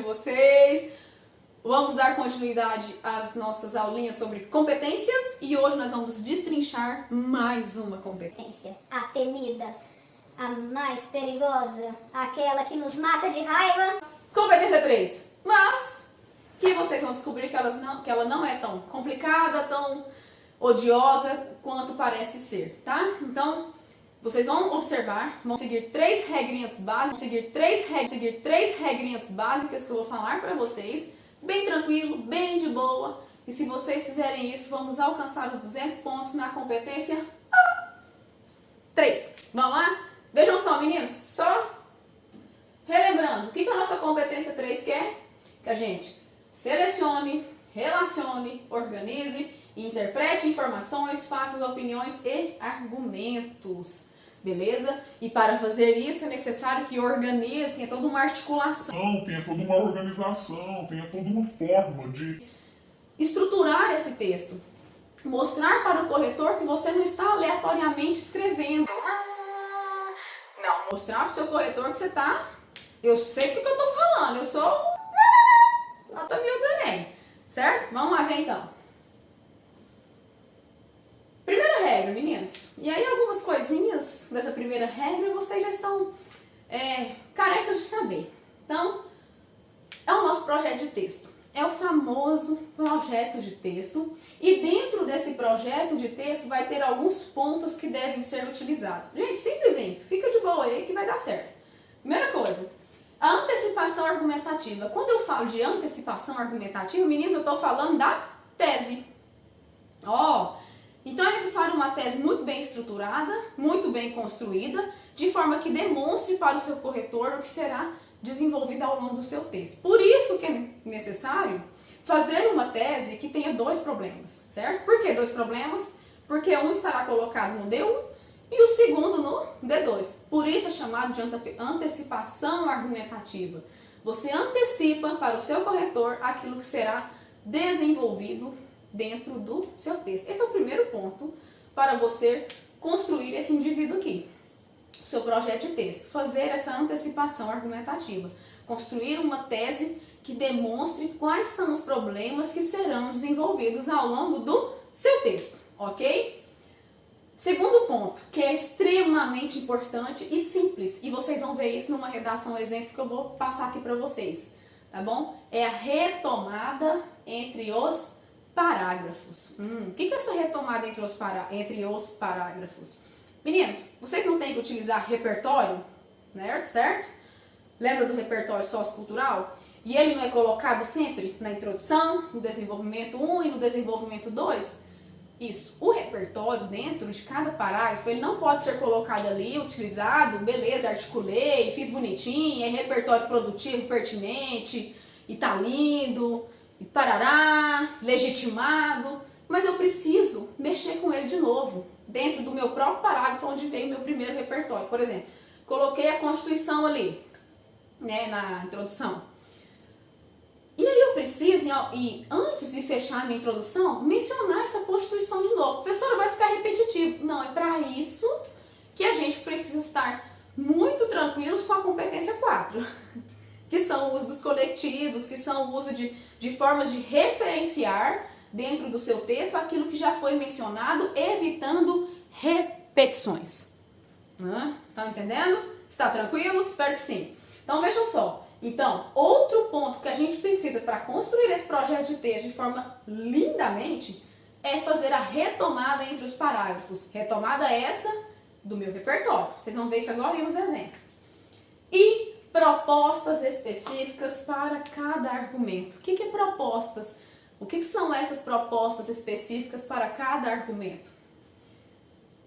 vocês. Vamos dar continuidade às nossas aulinhas sobre competências e hoje nós vamos destrinchar mais uma competência. A temida, a mais perigosa, aquela que nos mata de raiva. Competência 3, mas que vocês vão descobrir que ela não é tão complicada, tão odiosa quanto parece ser, tá? Então, vocês vão observar, vão seguir três regrinhas básicas, três regrinhas básicas que eu vou falar para vocês, bem tranquilo, bem de boa. E se vocês fizerem isso, vamos alcançar os 200 pontos na competência 3. Vamos lá? Vejam só, meninos, só relembrando, o que a nossa competência 3 quer? Que a gente selecione, relacione, organize e interprete informações, fatos, opiniões e argumentos. Beleza? E para fazer isso é necessário que organize, tenha toda uma articulação, tenha toda uma organização, tenha toda uma forma de estruturar esse texto. Mostrar para o corretor que você não está aleatoriamente escrevendo. Não, mostrar para o seu corretor que você está... Eu sei do que eu estou falando, eu sou... Nota 1000 do Enem. Certo? Vamos lá ver então. Primeira regra, meninos. E aí algumas coisinhas dessa primeira regra vocês já estão carecas de saber. Então, é o nosso projeto de texto. É o famoso projeto de texto. E dentro desse projeto de texto vai ter alguns pontos que devem ser utilizados. Gente, simplesinho. Fica de boa aí que vai dar certo. Primeira coisa, a antecipação argumentativa. Quando eu falo de antecipação argumentativa, meninos, eu estou falando da tese. Então é necessário uma tese muito bem estruturada, muito bem construída, de forma que demonstre para o seu corretor o que será desenvolvido ao longo do seu texto. Por isso que é necessário fazer uma tese que tenha dois problemas, certo? Por que dois problemas? Porque um estará colocado no D1 e o segundo no D2. Por isso é chamado de antecipação argumentativa. Você antecipa para o seu corretor aquilo que será desenvolvido dentro do seu texto. Esse é o primeiro ponto para você construir esse indivíduo aqui. O seu projeto de texto. Fazer essa antecipação argumentativa. Construir uma tese que demonstre quais são os problemas que serão desenvolvidos ao longo do seu texto. Ok? Segundo ponto, que é extremamente importante e simples. E vocês vão ver isso numa redação exemplo que eu vou passar aqui para vocês. Tá bom? É a retomada entre os parágrafos. O que é essa retomada entre os parágrafos? Meninos, vocês não têm que utilizar repertório, né? Certo? Lembra do repertório sociocultural? E ele não é colocado sempre na introdução, no desenvolvimento 1 e no desenvolvimento 2? Isso. O repertório dentro de cada parágrafo, ele não pode ser colocado ali, utilizado, beleza, articulei, fiz bonitinho, é repertório produtivo, pertinente, e tá lindo, e parará, legitimado, mas eu preciso mexer com ele de novo, dentro do meu próprio parágrafo onde veio o meu primeiro repertório. Por exemplo, coloquei a Constituição ali, né, na introdução. E aí eu preciso, e antes de fechar a minha introdução, mencionar essa Constituição de novo. Professora, vai ficar repetitivo. Não, é para isso que a gente precisa estar muito tranquilos com a competência 4. Que são o uso dos conectivos, que são o uso de formas de referenciar dentro do seu texto aquilo que já foi mencionado, evitando repetições. Tá entendendo? Está tranquilo? Espero que sim. Então vejam só. Então, outro ponto que a gente precisa para construir esse projeto de texto de forma lindamente é fazer a retomada entre os parágrafos. Retomada essa do meu repertório. Vocês vão ver isso agora nos exemplos. E propostas específicas para cada argumento. O que é propostas? O que são essas propostas específicas para cada argumento?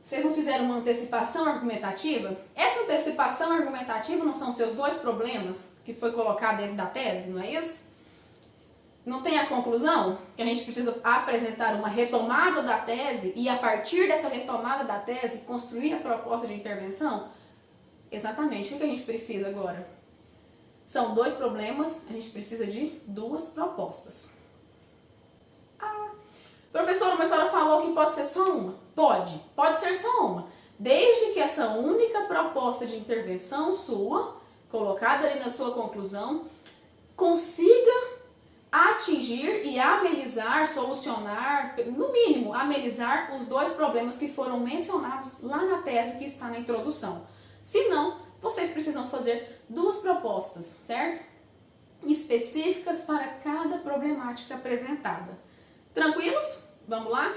Vocês não fizeram uma antecipação argumentativa? Essa antecipação argumentativa não são seus dois problemas que foi colocado dentro da tese, não é isso? Não tem a conclusão? Que a gente precisa apresentar uma retomada da tese e a partir dessa retomada da tese construir a proposta de intervenção? Exatamente. O que a gente precisa agora? São dois problemas, a gente precisa de duas propostas. Professora, mas a senhora falou que pode ser só uma. Pode ser só uma. Desde que essa única proposta de intervenção sua, colocada ali na sua conclusão, consiga atingir e amenizar, solucionar, no mínimo, amenizar os dois problemas que foram mencionados lá na tese que está na introdução. Se não, vocês precisam fazer duas propostas, certo? Específicas para cada problemática apresentada. Tranquilos? Vamos lá?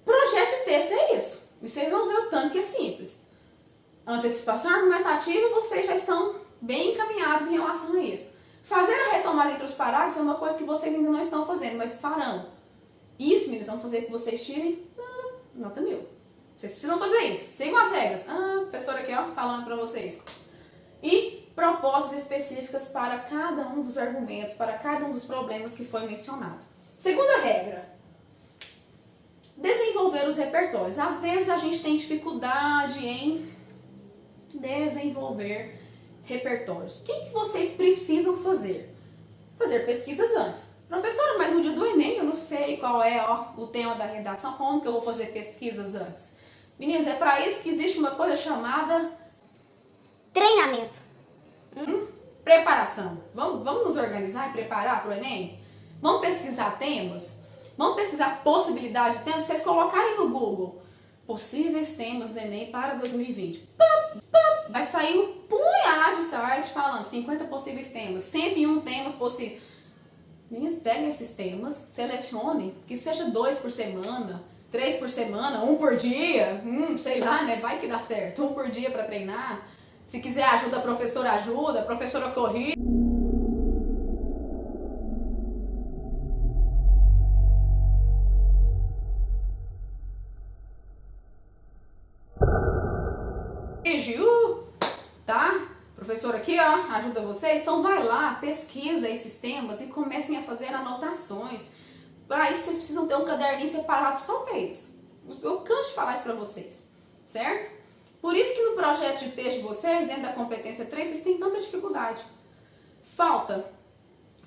Projeto de texto é isso. E vocês vão ver o tanto que é simples. Antecipação argumentativa, vocês já estão bem encaminhados em relação a isso. Fazer a retomada entre os parágrafos é uma coisa que vocês ainda não estão fazendo, mas farão. Isso, meninas, vão fazer que vocês tirem nota 1000. Vocês precisam fazer isso. Sigam as regras. Professora aqui, ó, falando para vocês. E propostas específicas para cada um dos argumentos, para cada um dos problemas que foi mencionado. Segunda regra. Desenvolver os repertórios. Às vezes a gente tem dificuldade em desenvolver repertórios. O que vocês precisam fazer? Fazer pesquisas antes. Professora, mas no dia do Enem eu não sei qual é o tema da redação, como que eu vou fazer pesquisas antes? Meninas, é para isso que existe uma coisa chamada treinamento. Preparação. Vamos nos organizar e preparar para o Enem? Vamos pesquisar temas? Vamos pesquisar possibilidade de temas? Vocês colocarem no Google possíveis temas do Enem para 2020. Vai sair um punhado de site falando 50 possíveis temas, 101 temas possíveis. Meninas, peguem esses temas, selecionem, que seja 2 por semana, 3 por semana, 1 por dia, sei lá, né? Vai que dá certo. 1 por dia para treinar. Se quiser ajuda, a professora corrige. Tá? Professor aqui, ó, ajuda vocês. Então vai lá, pesquisa esses temas e comecem a fazer anotações. Para isso vocês precisam ter um caderninho separado só para isso. Eu canso de falar isso para vocês, certo? Por isso que no projeto de texto de vocês, dentro da competência 3, vocês têm tanta dificuldade. Falta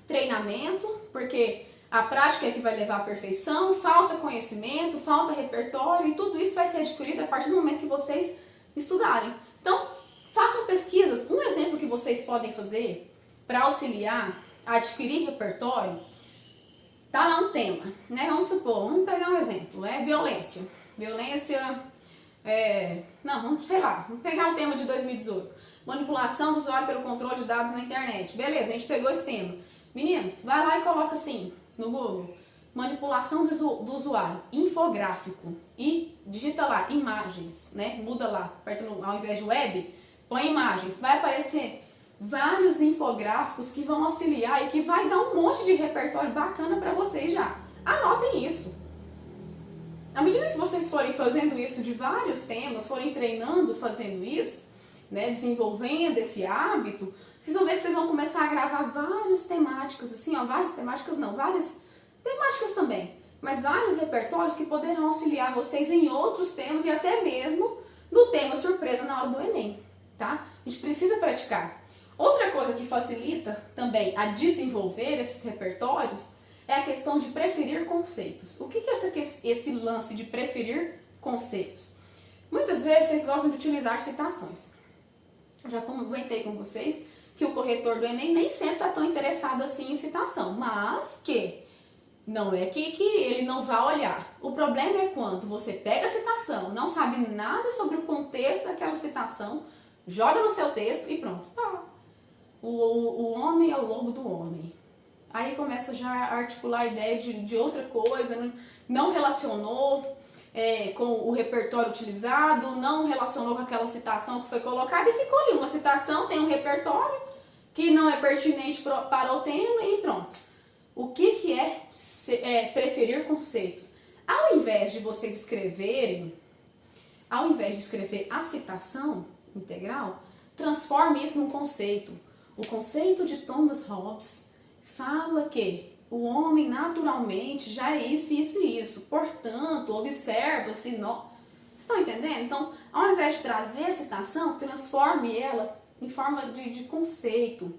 treinamento, porque a prática é que vai levar à perfeição, falta conhecimento, falta repertório, e tudo isso vai ser adquirido a partir do momento que vocês estudarem. Então, façam pesquisas. Um exemplo que vocês podem fazer para auxiliar a adquirir repertório, tá lá um tema, né? Vamos supor, vamos pegar um exemplo, violência. Vamos pegar um tema de 2018. Manipulação do usuário pelo controle de dados na internet. Beleza, a gente pegou esse tema. Meninos, vai lá e coloca assim no Google, manipulação do usuário, infográfico, e digita lá, imagens, né? Muda lá, aperta ao invés de web, põe imagens. Vai aparecer vários infográficos que vão auxiliar e que vai dar um monte de repertório bacana para vocês já. Anotem isso. À medida que vocês forem fazendo isso de vários temas, forem treinando fazendo isso, né, desenvolvendo esse hábito, vocês vão ver que vocês vão começar a gravar várias temáticas, assim, ó, várias temáticas também, mas vários repertórios que poderão auxiliar vocês em outros temas e até mesmo no tema surpresa na hora do Enem, tá? A gente precisa praticar. Outra coisa que facilita também a desenvolver esses repertórios é a questão de preferir conceitos. O que é esse lance de preferir conceitos? Muitas vezes vocês gostam de utilizar citações. Eu já comentei com vocês que o corretor do Enem nem sempre está tão interessado assim em citação, mas que não é que ele não vá olhar. O problema é quando você pega a citação, não sabe nada sobre o contexto daquela citação, joga no seu texto e pronto. O homem é o lobo do homem. Aí começa já a articular a ideia de outra coisa, não relacionou com o repertório utilizado, não relacionou com aquela citação que foi colocada e ficou ali. Uma citação tem um repertório que não é pertinente para o tema e pronto. O que é preferir conceitos? Ao invés de vocês escreverem, ao invés de escrever a citação integral, transforme isso num conceito. O conceito de Thomas Hobbes fala que o homem naturalmente já é isso, isso e isso. Portanto, observa-se. Estão entendendo? Então, ao invés de trazer a citação, transforme ela em forma de conceito.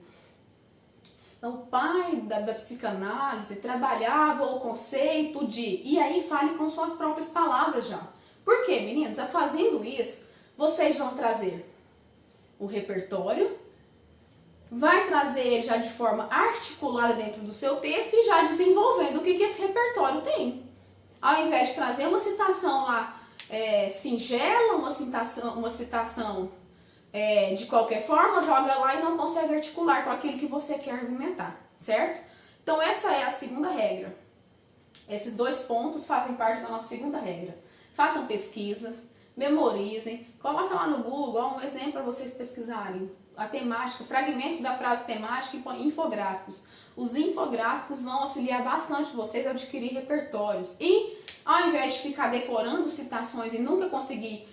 Então, o pai da psicanálise trabalhava o conceito de... E aí, fale com suas próprias palavras já. Por quê, meninas? Fazendo isso, vocês vão trazer o repertório vai trazer ele já de forma articulada dentro do seu texto e já desenvolvendo o que esse repertório tem. Ao invés de trazer uma citação lá singela, uma citação de qualquer forma, joga lá e não consegue articular com aquilo que você quer argumentar, certo? Então essa é a segunda regra. Esses 2 pontos fazem parte da nossa segunda regra. Façam pesquisas, memorizem, coloca lá no Google um exemplo para vocês pesquisarem. A temática, fragmentos da frase temática e põe infográficos. Os infográficos vão auxiliar bastante vocês a adquirir repertórios. E ao invés de ficar decorando citações e nunca conseguir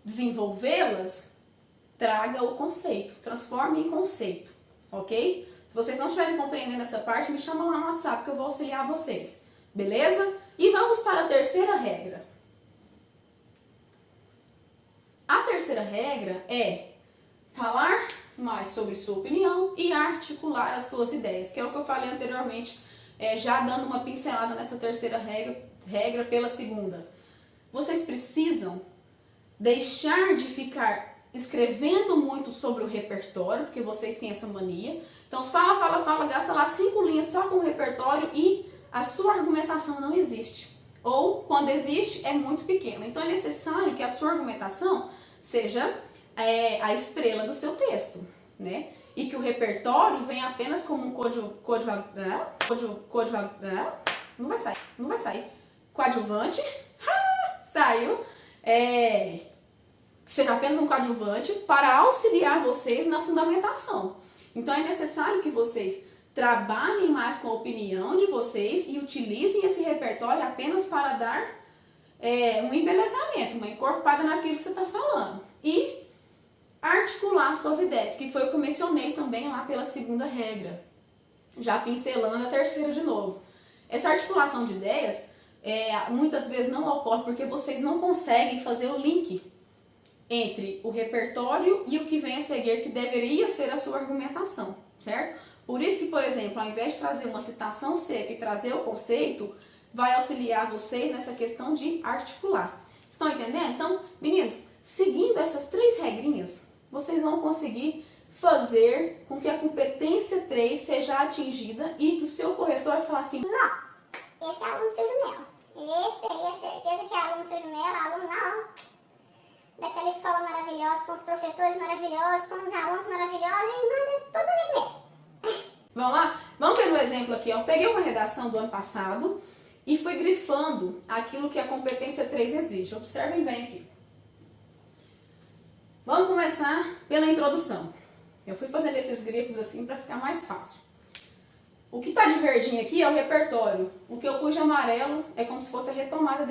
desenvolvê-las, traga o conceito, transforme em conceito, ok? Se vocês não estiverem compreendendo essa parte, me chamam lá no WhatsApp que eu vou auxiliar vocês, beleza? E vamos para a terceira regra. A terceira regra é falar mais sobre sua opinião e articular as suas ideias, que é o que eu falei anteriormente, já dando uma pincelada nessa terceira regra pela segunda. Vocês precisam deixar de ficar escrevendo muito sobre o repertório, porque vocês têm essa mania. Então fala, gasta lá 5 linhas só com o repertório e a sua argumentação não existe. Ou, quando existe, é muito pequena. Então é necessário que a sua argumentação seja a estrela do seu texto, né? E que o repertório venha apenas como um coadjuvante, saiu, seja apenas um coadjuvante para auxiliar vocês na fundamentação. Então é necessário que vocês trabalhem mais com a opinião de vocês e utilizem esse repertório apenas para dar um embelezamento, uma encorpada naquilo que você está falando. E articular suas ideias, que foi o que eu mencionei também lá pela segunda regra, já pincelando a terceira de novo. Essa articulação de ideias muitas vezes não ocorre porque vocês não conseguem fazer o link entre o repertório e o que vem a seguir, que deveria ser a sua argumentação, certo? Por isso que, por exemplo, ao invés de trazer uma citação seca e trazer o conceito, vai auxiliar vocês nessa questão de articular. Estão entendendo? Então, meninos, seguindo essas 3 regrinhas, vocês vão conseguir fazer com que a competência 3 seja atingida e que o seu corretor fale assim: não, esse é aluno seu Mel. Esse aí é certeza que é aluno seu Mel, aluno daquela escola maravilhosa, com os professores maravilhosos, com os alunos maravilhosos, e nós é tudo amigo mesmo. Vamos lá? Vamos ver no exemplo aqui, ó. Eu peguei uma redação do ano passado e fui grifando aquilo que a competência 3 exige. Observem bem aqui. Vamos começar pela introdução. Eu fui fazendo esses grifos assim para ficar mais fácil. O que está de verdinho aqui é o repertório. O que eu pus de amarelo é como se fosse a retomada,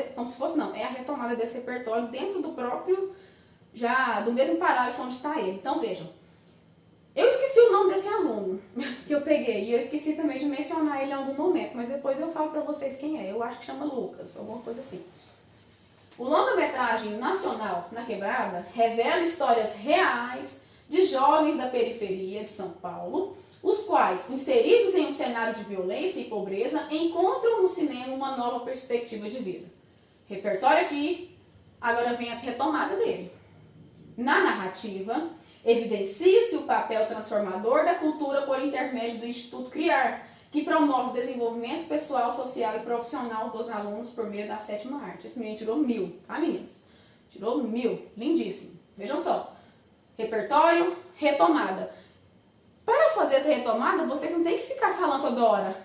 é a retomada desse repertório dentro do próprio, já do mesmo parágrafo onde está ele. Então vejam, eu esqueci o nome desse aluno que eu peguei e eu esqueci também de mencionar ele em algum momento, mas depois eu falo para vocês quem é. Eu acho que chama Lucas, alguma coisa assim. O longa-metragem nacional na Quebrada revela histórias reais de jovens da periferia de São Paulo, os quais, inseridos em um cenário de violência e pobreza, encontram no cinema uma nova perspectiva de vida. Repertório aqui, agora vem a retomada dele. Na narrativa, evidencia-se o papel transformador da cultura por intermédio do Instituto Criar, que promove o desenvolvimento pessoal, social e profissional dos alunos por meio da 7ª arte. Esse menino tirou 1000, tá, meninas? Tirou 1000, lindíssimo. Vejam só, repertório, retomada. Para fazer essa retomada, vocês não tem que ficar falando toda hora,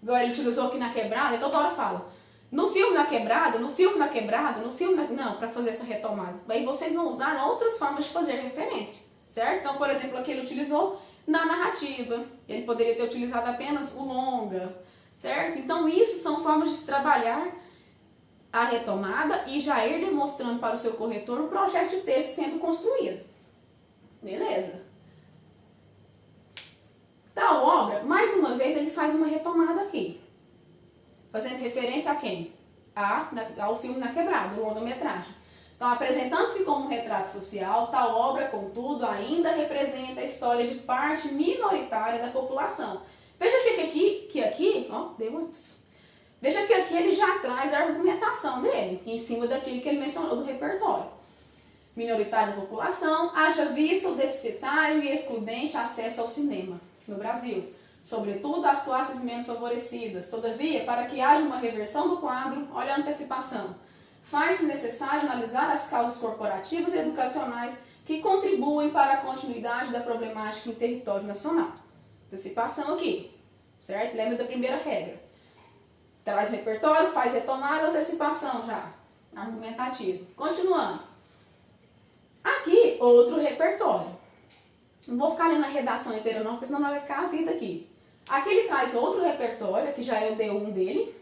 igual ele utilizou aqui na Quebrada, toda hora fala. No filme na Quebrada, não, para fazer essa retomada. Aí vocês vão usar outras formas de fazer referência, certo? Então, por exemplo, aqui ele utilizou na narrativa, ele poderia ter utilizado apenas o longa, certo? Então, isso são formas de trabalhar a retomada e já ir demonstrando para o seu corretor o projeto de texto sendo construído. Beleza? Tal obra, mais uma vez, ele faz uma retomada aqui. Fazendo referência a quem? Ao filme Na Quebrada, o longa-metragem. Então, apresentando-se como um retrato social, tal obra, contudo, ainda representa a história de parte minoritária da população. Veja que aqui ele já traz a argumentação dele, em cima daquilo que ele mencionou do repertório. minoritária da população, haja vista o deficitário e excludente acesso ao cinema no Brasil, sobretudo às classes menos favorecidas. Todavia, para que haja uma reversão do quadro, olha a antecipação, faz-se necessário analisar as causas corporativas e educacionais que contribuem para a continuidade da problemática em território nacional. Antecipação aqui, certo? Lembra da primeira regra. Traz repertório, faz retomada, antecipação já, argumentativo. Continuando. Aqui, outro repertório. Não vou ficar lendo a redação inteira não, porque senão não vai ficar a vida aqui. Aqui ele traz outro repertório, aqui já é o D1 dele.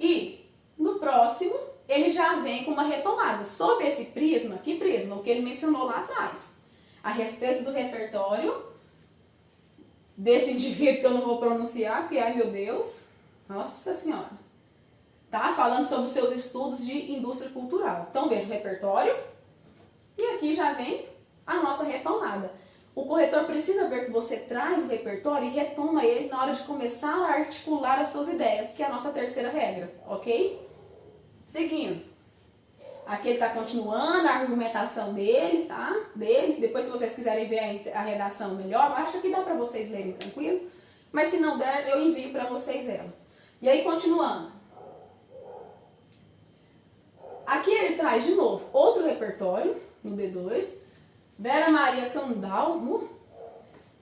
E no próximo, ele já vem com uma retomada. Sob esse prisma, que prisma? O que ele mencionou lá atrás. A respeito do repertório desse indivíduo que eu não vou pronunciar, porque, ai meu Deus, nossa senhora. Tá? Falando sobre os seus estudos de indústria cultural. Então veja o repertório. E aqui já vem a nossa retomada. O corretor precisa ver que você traz o repertório e retoma ele na hora de começar a articular as suas ideias, que é a nossa terceira regra, ok? Seguindo. Aqui ele está continuando a argumentação deles, tá? Depois, se vocês quiserem ver a redação melhor, acho que dá para vocês lerem tranquilo. Mas se não der, eu envio para vocês ela. E aí, continuando. Aqui ele traz de novo outro repertório, no D2. Vera Maria Candal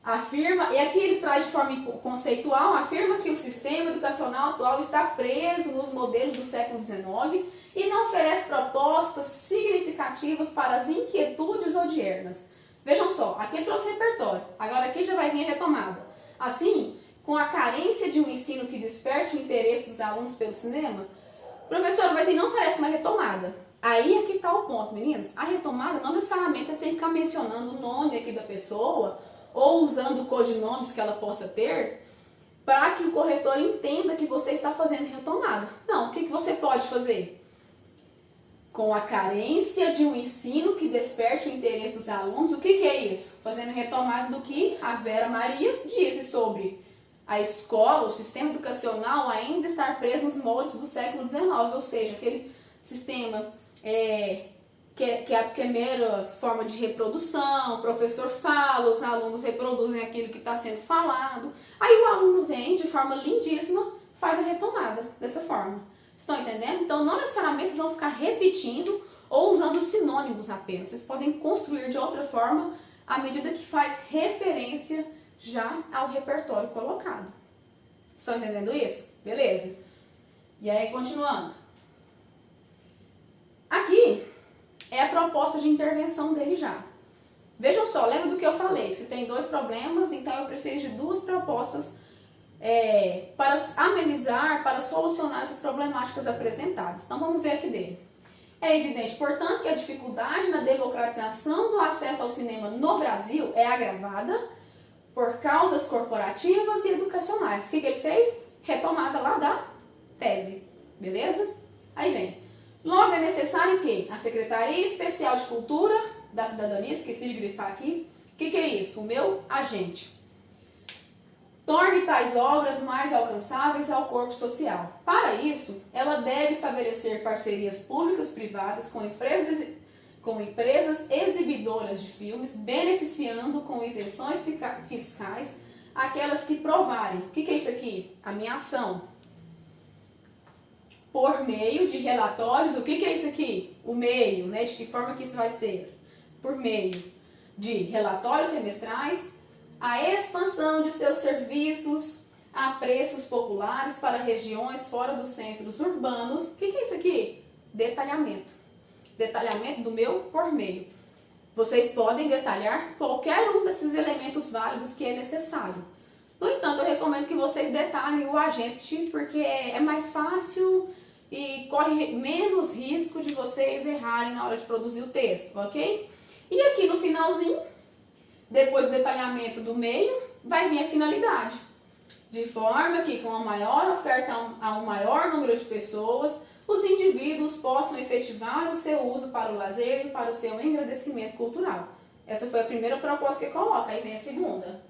afirma, e aqui ele traz de forma conceitual, afirma que o sistema educacional atual está preso nos modelos do século XIX e não oferece propostas significativas para as inquietudes odiernas. Vejam só, aqui ele trouxe repertório, agora aqui já vai vir a retomada. Assim, com a carência de um ensino que desperte o interesse dos alunos pelo cinema, professor, mas aí não parece uma retomada. Aí é que está o ponto, meninas. A retomada não necessariamente vocês têm que ficar mencionando o nome aqui da pessoa ou usando codinomes que ela possa ter para que o corretor entenda que você está fazendo retomada. Não, o que você pode fazer? Com a carência de um ensino que desperte o interesse dos alunos, o que é isso? Fazendo retomada do que a Vera Maria disse sobre a escola, o sistema educacional ainda estar preso nos moldes do século XIX, ou seja, aquele sistema que é a primeira forma de reprodução, o professor fala, os alunos reproduzem aquilo que está sendo falado, aí o aluno vem de forma lindíssima, faz a retomada dessa forma. Estão entendendo? Então não necessariamente vocês vão ficar repetindo ou usando sinônimos apenas, vocês podem construir de outra forma à medida que faz referência já ao repertório colocado. Estão entendendo isso? Beleza. E aí, continuando. Aqui é a proposta de intervenção dele já. Vejam só, lembra do que eu falei? Se tem dois problemas, então eu preciso de duas propostas para amenizar, para solucionar essas problemáticas apresentadas. Então vamos ver aqui dele. É evidente, portanto, que a dificuldade na democratização do acesso ao cinema no Brasil é agravada por causas corporativas e educacionais. O que ele fez? Retomada lá da tese. Beleza? Aí vem. Logo, é necessário que a Secretaria Especial de Cultura da Cidadania, esqueci de grifar aqui, o que é isso? O meu agente. Torne tais obras mais alcançáveis ao corpo social. Para isso, ela deve estabelecer parcerias públicas-privadas com empresas exibidoras de filmes, beneficiando com isenções fiscais aquelas que provarem. O que é isso aqui? A minha ação. Por meio de relatórios, o que é isso aqui? O meio, né? De que forma que isso vai ser? Por meio de relatórios semestrais, a expansão de seus serviços a preços populares para regiões fora dos centros urbanos. O que é isso aqui? Detalhamento. Detalhamento do meu por meio. Vocês podem detalhar qualquer um desses elementos válidos que é necessário. No entanto, eu recomendo que vocês detalhem o agente, porque é mais fácil e corre menos risco de vocês errarem na hora de produzir o texto, ok? E aqui no finalzinho, depois do detalhamento do meio, vai vir a finalidade. De forma que, com a maior oferta a um maior número de pessoas, os indivíduos possam efetivar o seu uso para o lazer e para o seu engrandecimento cultural. Essa foi a primeira proposta que ele coloca, aí vem a segunda,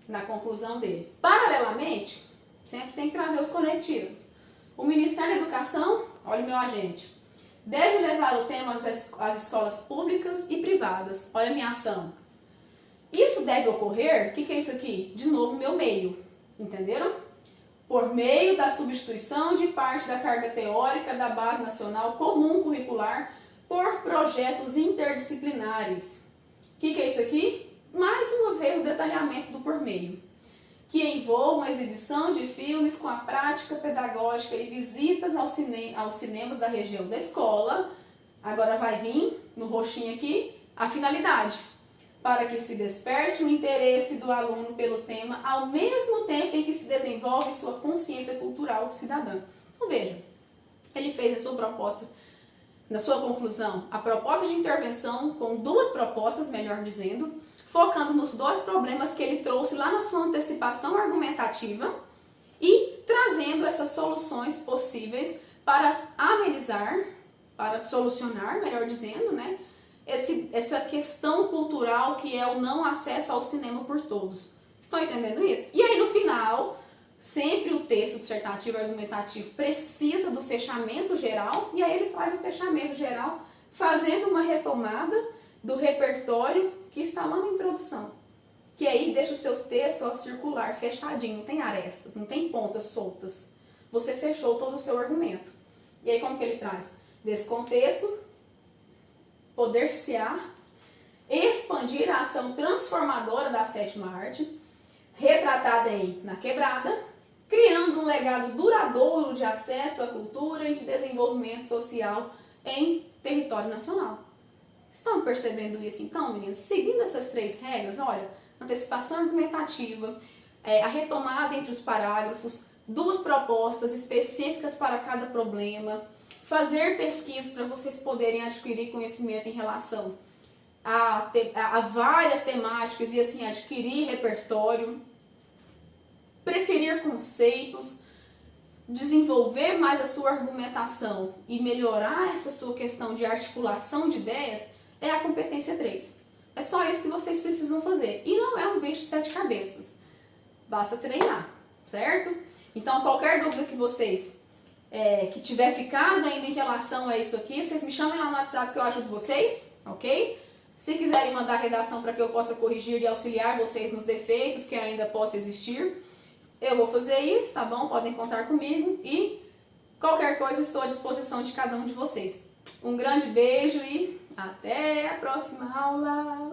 na conclusão dele. Paralelamente, sempre tem que trazer os conectivos. O Ministério da Educação, olha o meu agente, deve levar o tema às escolas públicas e privadas. Olha a minha ação. Isso deve ocorrer, o que é isso aqui? De novo, meu meio, entenderam? Por meio da substituição de parte da carga teórica da Base Nacional Comum Curricular por projetos interdisciplinares. O que é isso aqui? Mais uma vez o detalhamento do por meio. Que envolvam a exibição de filmes com a prática pedagógica e visitas aos cinemas da região da escola. Agora vai vir, no roxinho aqui, a finalidade. Para que se desperte o interesse do aluno pelo tema, ao mesmo tempo em que se desenvolve sua consciência cultural cidadã. Então veja, ele fez a sua proposta, na sua conclusão, a proposta de intervenção com duas propostas, melhor dizendo, focando nos dois problemas que ele trouxe lá na sua antecipação argumentativa e trazendo essas soluções possíveis para amenizar, para solucionar, melhor dizendo, né? Essa questão cultural que é o não acesso ao cinema por todos. Estão entendendo isso? E aí no final, sempre o texto dissertativo argumentativo precisa do fechamento geral, e aí ele traz o fechamento geral fazendo uma retomada do repertório que está lá na introdução. Que aí deixa o seu texto circular, fechadinho, não tem arestas, não tem pontas soltas. Você fechou todo o seu argumento. E aí como que ele traz? Desse contexto, poder-se-á expandir a ação transformadora da sétima arte, retratada em Na Quebrada, criando um legado duradouro de acesso à cultura e de desenvolvimento social em território nacional. Estão percebendo isso então, meninas? Seguindo essas três regras, olha, antecipação argumentativa, a retomada entre os parágrafos, duas propostas específicas para cada problema, fazer pesquisas para vocês poderem adquirir conhecimento em relação a várias temáticas e assim adquirir repertório, preferir conceitos, desenvolver mais a sua argumentação e melhorar essa sua questão de articulação de ideias, é a competência 3. É só isso que vocês precisam fazer. E não é um bicho de 7 cabeças. Basta treinar, certo? Então, qualquer dúvida que vocês que tiver ficado ainda em relação a isso aqui, vocês me chamem lá no WhatsApp que eu ajudo vocês, ok? Se quiserem mandar redação para que eu possa corrigir e auxiliar vocês nos defeitos que ainda possam existir, eu vou fazer isso, tá bom? Podem contar comigo e qualquer coisa estou à disposição de cada um de vocês. Um grande beijo e até a próxima aula!